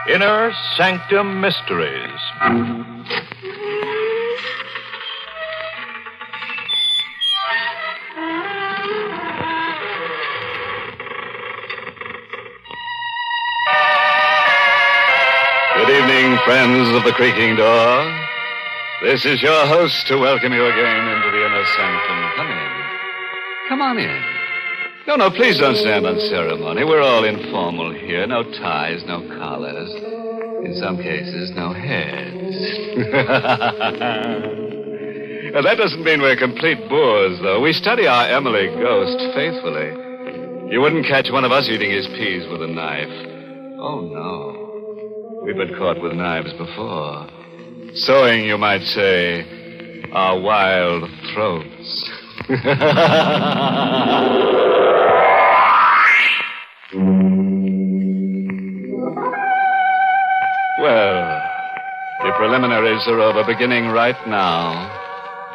Inner Sanctum Mysteries. Good evening, friends of the creaking door. This is your host to welcome you again into the Inner Sanctum. Come in. Come on in. No, please don't stand on ceremony. We're all informal here. No ties, no collars. In some cases, no heads. Now, that doesn't mean we're complete bores, though. We study our Emily ghost faithfully. You wouldn't catch one of us eating his peas with a knife. Oh, no. We've been caught with knives before. Sowing, you might say, our wild throats. Well, the preliminaries are over. Beginning right now,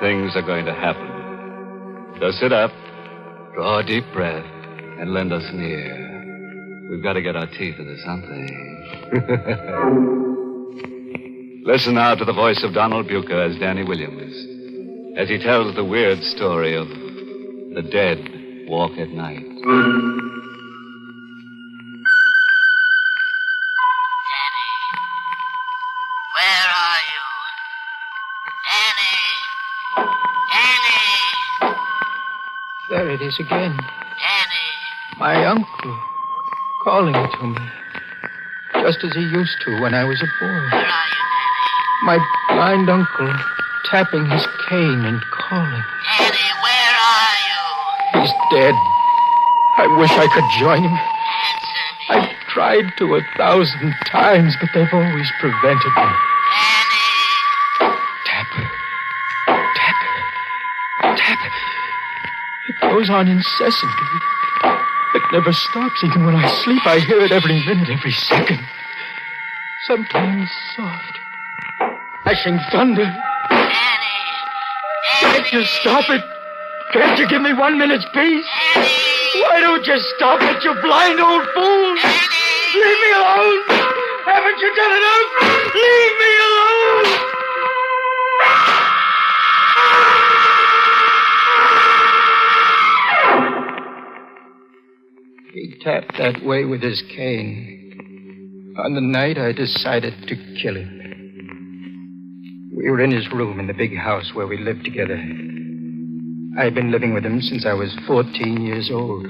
things are going to happen. So sit up, draw a deep breath, and lend us an ear. We've got to get our teeth into something. Listen now to the voice of Donald Buka as Danny Williams, as he tells the weird story of the dead walk at night. There it is again. Danny. My uncle calling to me, just as he used to when I was a boy. Where are you, Danny? My blind uncle tapping his cane and calling. Danny, where are you? He's dead. I wish I could join him. Answer me. I've tried to 1,000 times, but they've always prevented me. Danny. Tap. Tap. Tap. It goes on incessantly. It never stops. Even when I sleep, I hear it every minute, every second. Sometimes soft, crashing thunder. Danny. Can't you stop it? Can't you give me 1 minute's peace? Danny. Why don't you stop it, you blind old fool? Danny. Leave me alone! Haven't you done enough? Leave me alone! He tapped that way with his cane. On the night I decided to kill him. We were in his room in the big house where we lived together. I'd been living with him since I was 14 years old.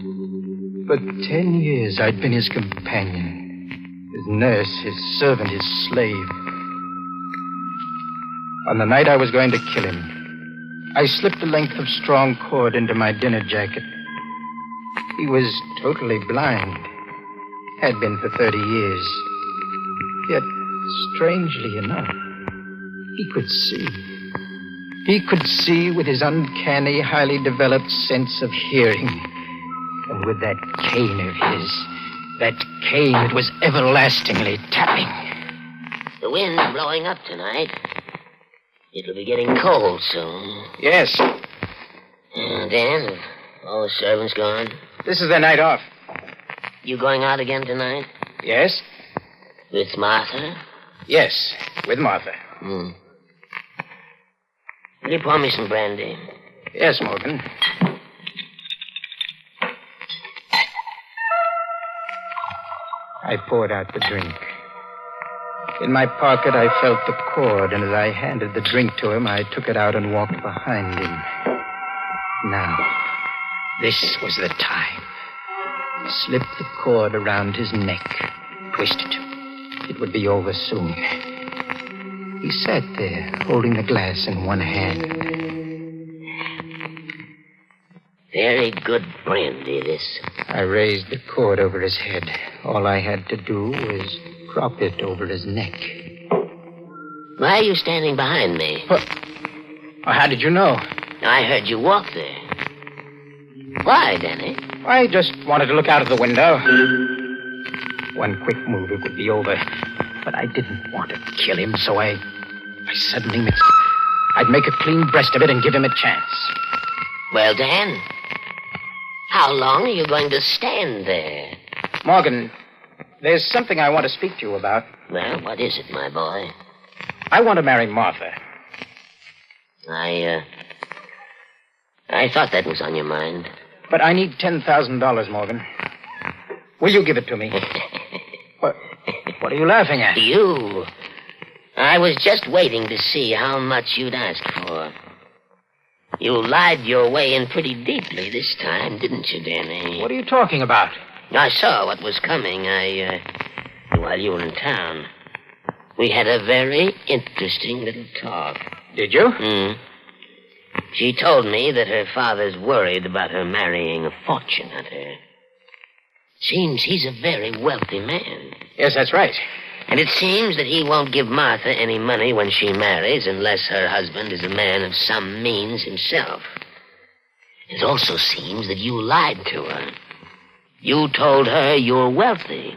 For 10 years I'd been his companion, his nurse, his servant, his slave. On the night I was going to kill him, I slipped a length of strong cord into my dinner jacket. He was totally blind. Had been for 30 years. Yet, strangely enough, he could see. He could see with his uncanny, highly developed sense of hearing. And with that cane of his, that cane that was everlastingly tapping. The wind's blowing up tonight. It'll be getting cold soon. Yes, Dan, have all the servants gone? this is their night off. You going out again tonight? Yes? With Martha? Yes, with Martha. Will you pour me some brandy? Yes, Morgan. I poured out the drink. In my pocket, I felt the cord, and as I handed the drink to him, I took it out and walked behind him. Now, this was the time. Slip the cord around his neck. Twist it. It would be over soon. He sat there, holding the glass in one hand. Very good brandy, this. I raised the cord over his head. All I had to do was drop it over his neck. Why are you standing behind me? Well, how did you know? I heard you walk there. Why, Danny? I just wanted to look out of the window. One quick move, it would be over. But I didn't want to kill him, so I I suddenly mixed it. I'd make a clean breast of it and give him a chance. Well, Dan, how long are you going to stand there? Morgan, there's something I want to speak to you about. Well, what is it, my boy? I want to marry Martha. I thought that was on your mind. But I need $10,000, Morgan. Will you give it to me? What are you laughing at? You. I was just waiting to see how much you'd ask for. You lied your way in pretty deeply this time, didn't you, Danny? What are you talking about? I saw what was coming. While you were in town. We had a very interesting little talk. Did you? She told me that her father's worried about her marrying a fortune hunter. Seems he's a very wealthy man. Yes, that's right. And it seems that he won't give Martha any money when she marries unless her husband is a man of some means himself. It also seems that you lied to her. You told her you're wealthy.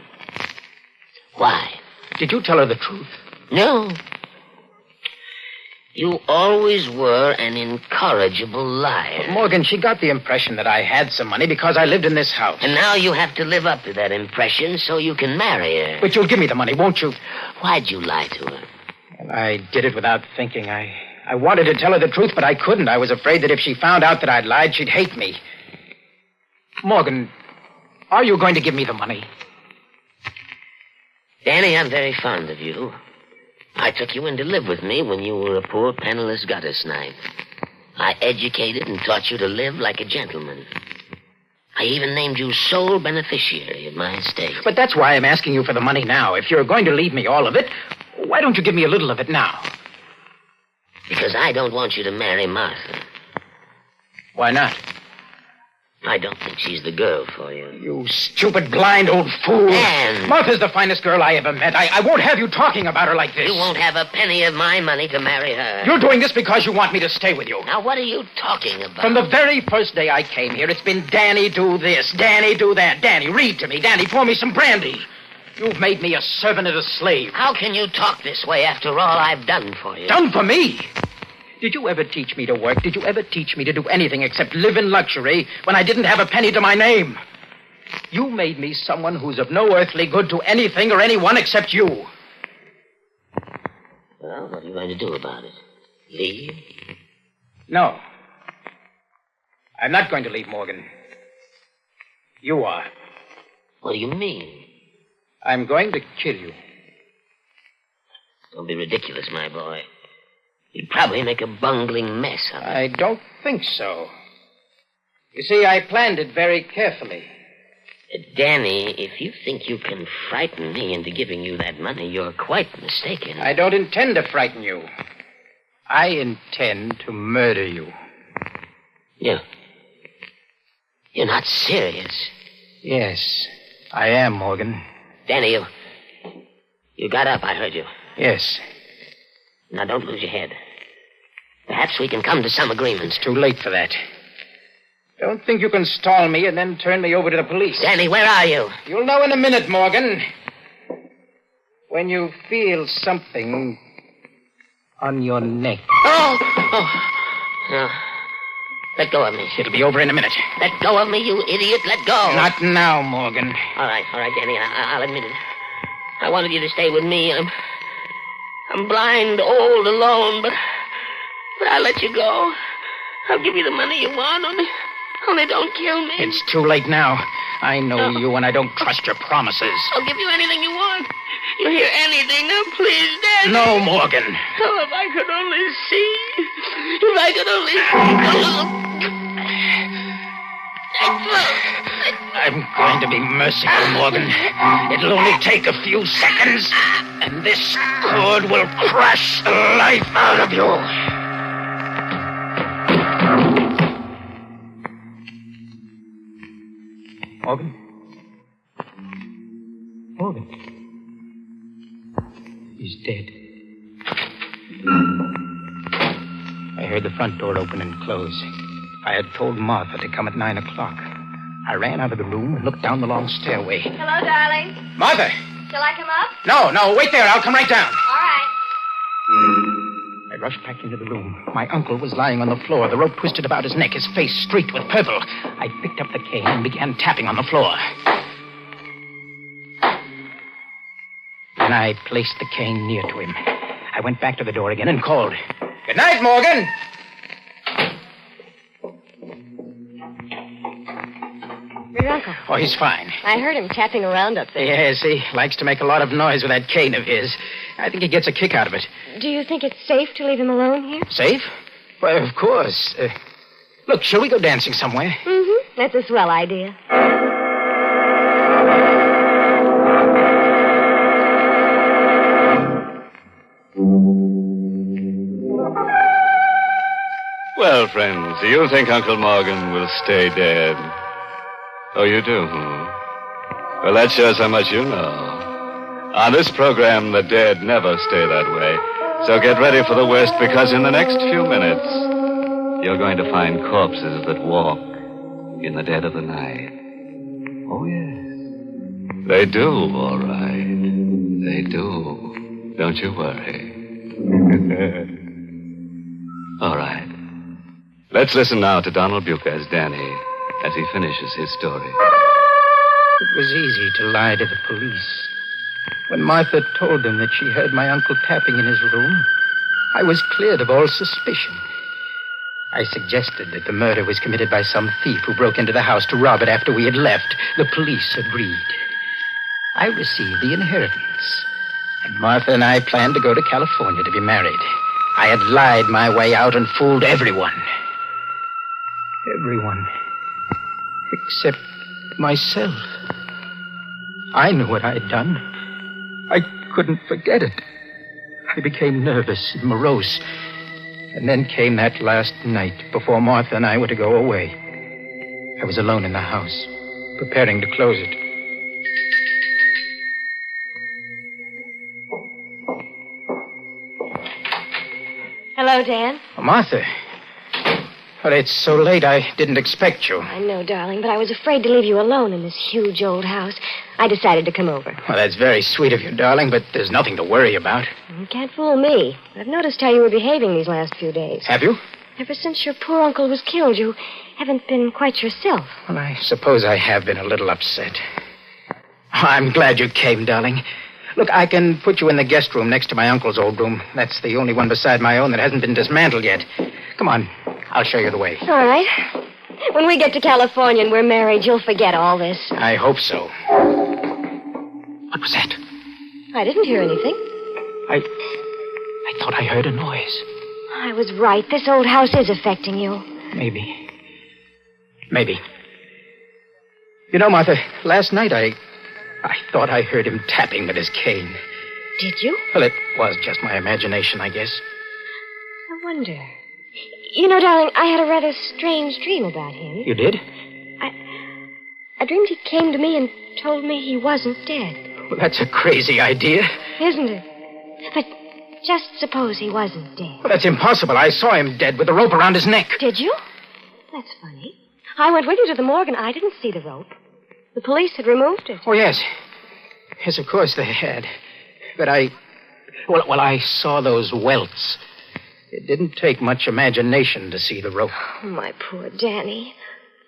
Why? Did you tell her the truth? No. You always were an incorrigible liar. Morgan, she got the impression that I had some money because I lived in this house. And now you have to live up to that impression so you can marry her. But you'll give me the money, won't you? Why'd you lie to her? Well, I did it without thinking. I wanted to tell her the truth, but I couldn't. I was afraid that if she found out that I'd lied, she'd hate me. Morgan, are you going to give me the money? Danny, I'm very fond of you. I took you in to live with me when you were a poor, penniless gutter snipe. I educated and taught you to live like a gentleman. I even named you sole beneficiary of my estate. But that's why I'm asking you for the money now. If you're going to leave me all of it, why don't you give me a little of it now? Because I don't want you to marry Martha. Why not? I don't think she's the girl for you. You stupid, blind old fool. Dan! Martha's the finest girl I ever met. I won't have you talking about her like this. You won't have a penny of my money to marry her. You're doing this because you want me to stay with you. Now, what are you talking about? From the very first day I came here, it's been Danny do this, Danny do that. Danny, read to me. Danny, pour me some brandy. You've made me a servant and a slave. How can you talk this way after all I've done for you? Done for me? Did you ever teach me to work? Did you ever teach me to do anything except live in luxury when I didn't have a penny to my name? You made me someone who's of no earthly good to anything or anyone except you. Well, what are you going to do about it? Leave? No. I'm not going to leave, Morgan. You are. What do you mean? I'm going to kill you. Don't be ridiculous, my boy. You'd probably make a bungling mess of it. I don't think so. You see, I planned it very carefully. Danny, if you think you can frighten me into giving you that money, you're quite mistaken. I don't intend to frighten you. I intend to murder you. You're not serious. Yes, I am, Morgan. Danny, you got up, I heard you. Yes. Now, don't lose your head. Perhaps we can come to some agreement. It's too late for that. Don't think you can stall me and then turn me over to the police. Danny, where are you? You'll know in a minute, Morgan. When you feel something on your neck. Oh. Let go of me. It'll be over in a minute. Let go of me, you idiot. Let go. Not now, Morgan. All right, Danny. I'll admit it. I wanted you to stay with me. I'm blind, old, alone, but I'll let you go. I'll give you the money you want, only don't kill me. It's too late now. I know you, and I don't trust your promises. I'll give you anything you want. You hear anything now, please, Dad. No, Morgan. Oh, if I could only see. If I could only... I'm going to be merciful, Morgan. It'll only take a few seconds, and this cord will crush the life out of you. Morgan? Morgan? He's dead. I heard the front door open and close. I had told Martha to come at 9 o'clock. I ran out of the room and looked down the long stairway. Hello, darling. Martha! Shall I come up? No, wait there. I'll come right down. All right. rushed back into the room. My uncle was lying on the floor, the rope twisted about his neck, his face streaked with purple. I picked up the cane and began tapping on the floor. Then I placed the cane near to him. I went back to the door again and called. Good night, Morgan! Your uncle. Oh, he's fine. I heard him tapping around up there. Yes, he likes to make a lot of noise with that cane of his. I think he gets a kick out of it. Do you think it's safe to leave him alone here? Safe? Well, of course. Look, shall we go dancing somewhere? Mm-hmm. That's a swell idea. Well, friends, do you think Uncle Morgan will stay dead? Oh, you do? Well, that shows how much you know. On this program, the dead never stay that way. So get ready for the worst, because in the next few minutes, you're going to find corpses that walk in the dead of the night. Oh, yes. They do, all right. They do. Don't you worry. All right. Let's listen now to Donald Buka as Danny, as he finishes his story. It was easy to lie to the police. When Martha told them that she heard my uncle tapping in his room, I was cleared of all suspicion. I suggested that the murder was committed by some thief who broke into the house to rob it after we had left. The police agreed. I received the inheritance, and Martha and I planned to go to California to be married. I had lied my way out and fooled everyone. Everyone. Except myself. I knew what I had done. I couldn't forget it. I became nervous and morose. And then came that last night before Martha and I were to go away. I was alone in the house, preparing to close it. Hello, Dan. Oh, Martha. Well, it's so late I didn't expect you. I know, darling, but I was afraid to leave you alone in this huge old house. I decided to come over. Well, that's very sweet of you, darling, but there's nothing to worry about. You can't fool me. I've noticed how you were behaving these last few days. Have you? Ever since your poor uncle was killed, you haven't been quite yourself. Well, I suppose I have been a little upset. I'm glad you came, darling. Look, I can put you in the guest room next to my uncle's old room. That's the only one beside my own that hasn't been dismantled yet. Come on. I'll show you the way. All right. When we get to California and we're married, you'll forget all this. I hope so. What was that? I didn't hear anything. I thought I heard a noise. I was right. This old house is affecting you. Maybe. You know, Martha, last night I thought I heard him tapping with his cane. Did you? Well, it was just my imagination, I guess. I wonder. You know, darling, I had a rather strange dream about him. You did? I dreamed he came to me and told me he wasn't dead. Well, that's a crazy idea. Isn't it? But just suppose he wasn't dead. Well, that's impossible. I saw him dead with the rope around his neck. Did you? That's funny. I went with you to the morgue and I didn't see the rope. The police had removed it. Oh, yes. Yes, of course they had. But I saw those welts. It didn't take much imagination to see the rope. Oh, my poor Danny.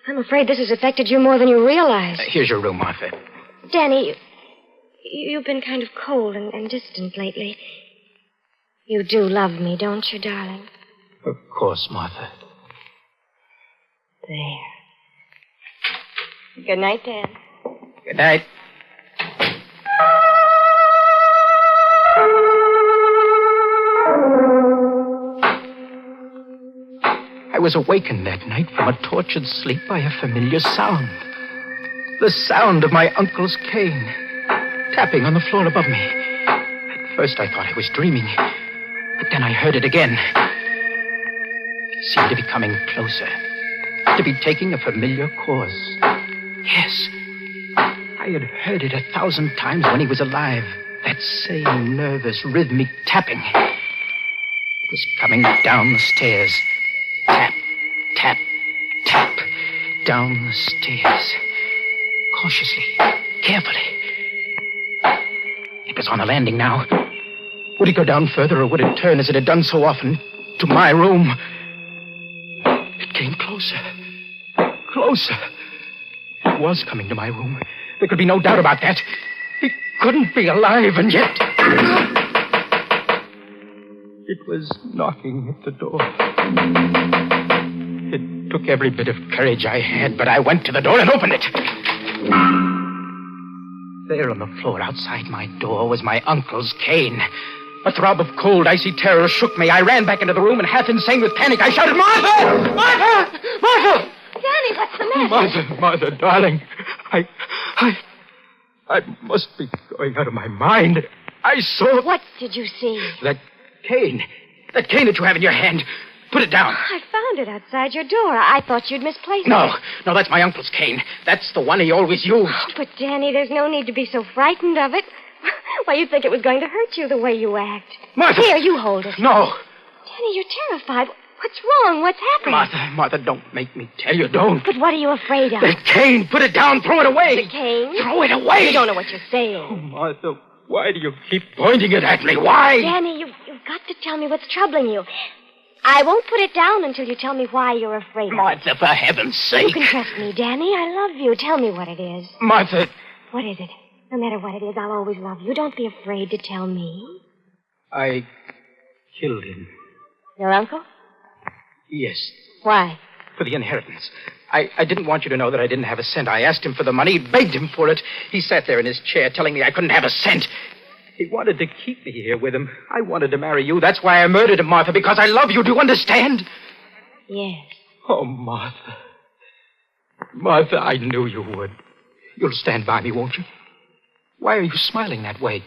I'm afraid this has affected you more than you realize. Here's your room, Martha. Danny, you've been kind of cold and distant lately. You do love me, don't you, darling? Of course, Martha. There. Good night, Dan. Good night. I was awakened that night from a tortured sleep by a familiar sound. The sound of my uncle's cane, tapping on the floor above me. At first I thought I was dreaming, but then I heard it again. It seemed to be coming closer, to be taking a familiar course. Yes, I had heard it 1,000 times when he was alive. That same nervous, rhythmic tapping. It was coming down the stairs. Tap, tap, tap. Down the stairs. Cautiously, carefully. It was on the landing now. Would it go down further, or would it turn, as it had done so often, to my room? It came closer. Closer. It was coming to my room. There could be no doubt about that. It couldn't be alive, and yet... It was knocking at the door. It took every bit of courage I had, but I went to the door and opened it. There on the floor outside my door was my uncle's cane. A throb of cold, icy terror shook me. I ran back into the room, and half insane with panic, I shouted, "Martha! Martha! Martha!" Danny, what's the matter? Martha, darling. I must be going out of my mind. I saw... What did you see? That cane. That cane that you have in your hand. Put it down. I found it outside your door. I thought you'd misplaced it. No, that's my uncle's cane. That's the one he always used. Oh, but, Danny, there's no need to be so frightened of it. Why, you'd think it was going to hurt you the way you act. Martha! Here, you hold it. No. Danny, you're terrified. What's wrong? What's happening? Martha, don't make me tell you. Don't. But what are you afraid of? That cane. Put it down. Throw it away. The cane? Throw it away. You don't know what you're saying. Oh, Martha, why do you keep pointing it at me? Why? Danny, you've got to tell me what's troubling you. I won't put it down until you tell me why you're afraid of it. Martha, for heaven's sake. You can trust me, Danny. I love you. Tell me what it is. Martha. What is it? No matter what it is, I'll always love you. Don't be afraid to tell me. I killed him. Your uncle? Yes. Why? For the inheritance. I didn't want you to know that I didn't have a cent. I asked him for the money, begged him for it. He sat there in his chair telling me I couldn't have a cent. He wanted to keep me here with him. I wanted to marry you. That's why I murdered him, Martha, because I love you. Do you understand? Yes. Oh, Martha. Martha, I knew you would. You'll stand by me, won't you? Why are you smiling that way?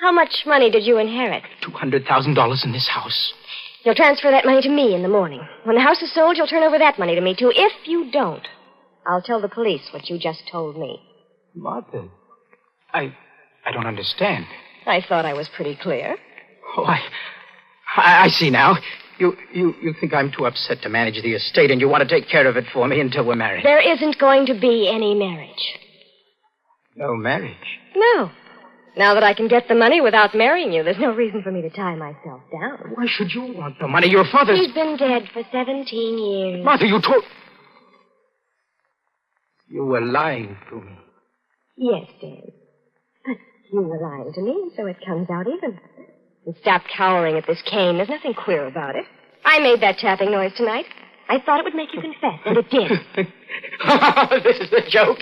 How much money did you inherit? $200,000 in this house. You'll transfer that money to me in the morning. When the house is sold, you'll turn over that money to me, too. If you don't, I'll tell the police what you just told me. Martha, I don't understand. I thought I was pretty clear. Oh, I see now. You think I'm too upset to manage the estate, and you want to take care of it for me until we're married. There isn't going to be any marriage. No marriage? No. Now that I can get the money without marrying you, there's no reason for me to tie myself down. Why should you want the money? Your father's... He's been dead for 17 years. Martha, you told... You were lying to me. Yes, Dan. But you were lying to me, so it comes out even. And stop cowering at this cane. There's nothing queer about it. I made that tapping noise tonight. I thought it would make you confess, and it did. This is a joke.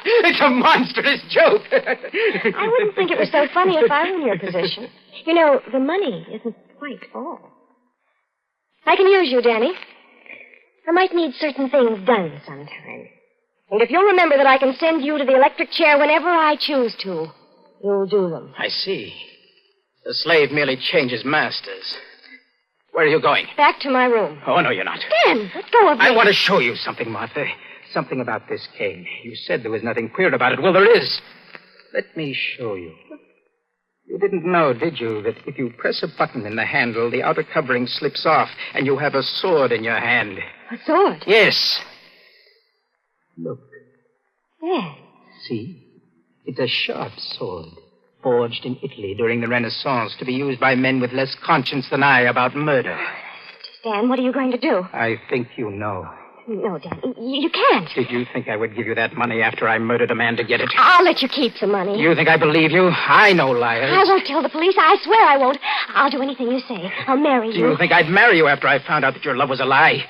It's a monstrous joke. I wouldn't think it was so funny if I were in your position. You know, the money isn't quite all. I can use you, Danny. I might need certain things done sometime. And if you'll remember that I can send you to the electric chair whenever I choose to, you'll do them. I see. The slave merely changes masters. Where are you going? Back to my room. Oh, no, you're not. Dan, let go of me. I want to show you something, Martha. Something about this cane. You said there was nothing queer about it. Well, there is. Let me show you. You didn't know, did you, that if you press a button in the handle, the outer covering slips off, and you have a sword in your hand? A sword? Yes. Look. Yes. See? It's a sharp sword, forged in Italy during the Renaissance to be used by men with less conscience than I about murder. Dan, what are you going to do? I think you know. No, Dan, you can't. Did you think I would give you that money after I murdered a man to get it? I'll let you keep the money. You think I believe you? I know liars. I won't tell the police. I swear I won't. I'll do anything you say. I'll marry you. Do you think I'd marry you after I found out that your love was a lie?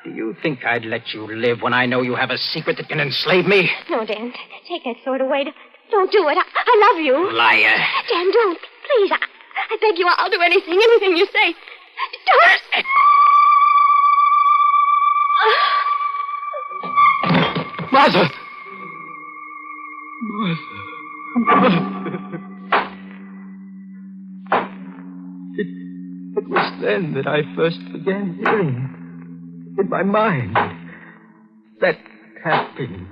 Do you think I'd let you live when I know you have a secret that can enslave me? No, Dan. Take that sword away. Don't do it. I love you. Liar. Dan, don't. Please. I beg you. I'll do anything you say. Don't. Martha! It was then that I first began hearing in my mind that tapping,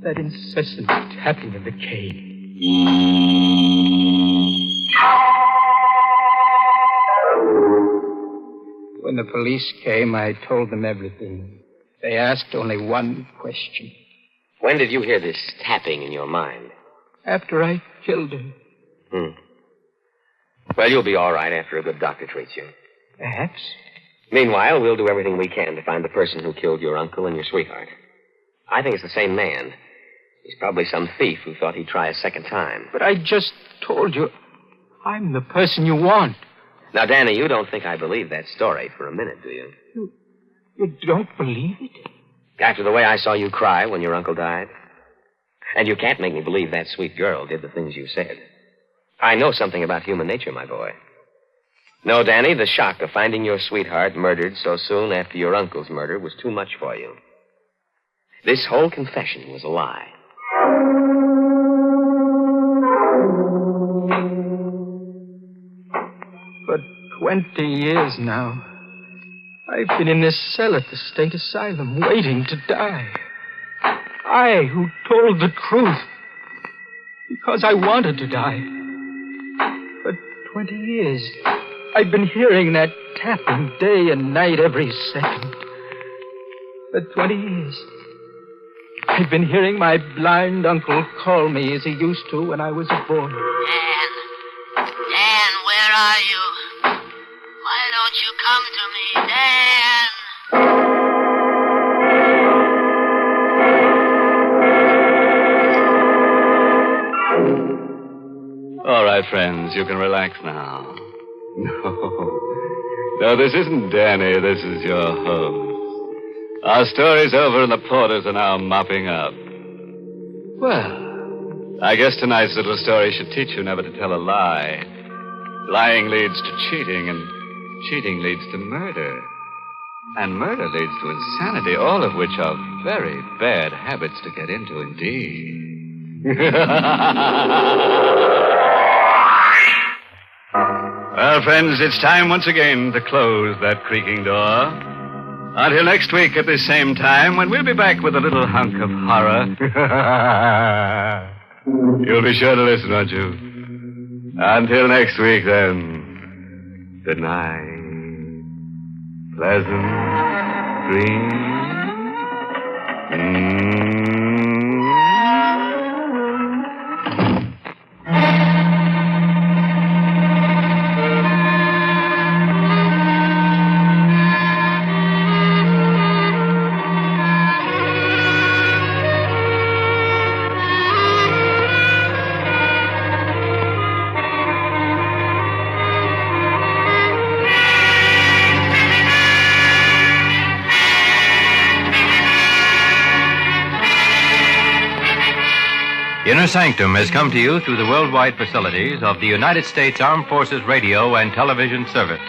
that incessant tapping of the cane. When the police came, I told them everything. They asked only one question. When did you hear this tapping in your mind? After I killed her. Well, you'll be all right after a good doctor treats you. Perhaps. Meanwhile, we'll do everything we can to find the person who killed your uncle and your sweetheart. I think it's the same man. He's probably some thief who thought he'd try a second time. But I just told you, I'm the person you want. Now, Danny, you don't think I believe that story for a minute, do you? You don't believe it? After the way I saw you cry when your uncle died? And you can't make me believe that sweet girl did the things you said. I know something about human nature, my boy. No, Danny, the shock of finding your sweetheart murdered so soon after your uncle's murder was too much for you. This whole confession was a lie. For 20 years now, I've been in this cell at the state asylum, waiting to die. I, who told the truth, because I wanted to die. For 20 years, I've been hearing that tapping day and night every second. For 20 years, I've been hearing my blind uncle call me as he used to when I was a boy. Dan, where are you? Why don't you come to me, Dan? All right, friends, you can relax now. No, this isn't Danny. This is your host. Our story's over and the porters are now mopping up. Well, I guess tonight's little story should teach you never to tell a lie. Lying leads to cheating, and cheating leads to murder. And murder leads to insanity, all of which are very bad habits to get into indeed. Well, friends, it's time once again to close that creaking door. Until next week at this same time, when we'll be back with a little hunk of horror. You'll be sure to listen, won't you? Until next week, then. Good night. Pleasant dreams. Inner Sanctum has come to you through the worldwide facilities of the United States Armed Forces Radio and Television Service.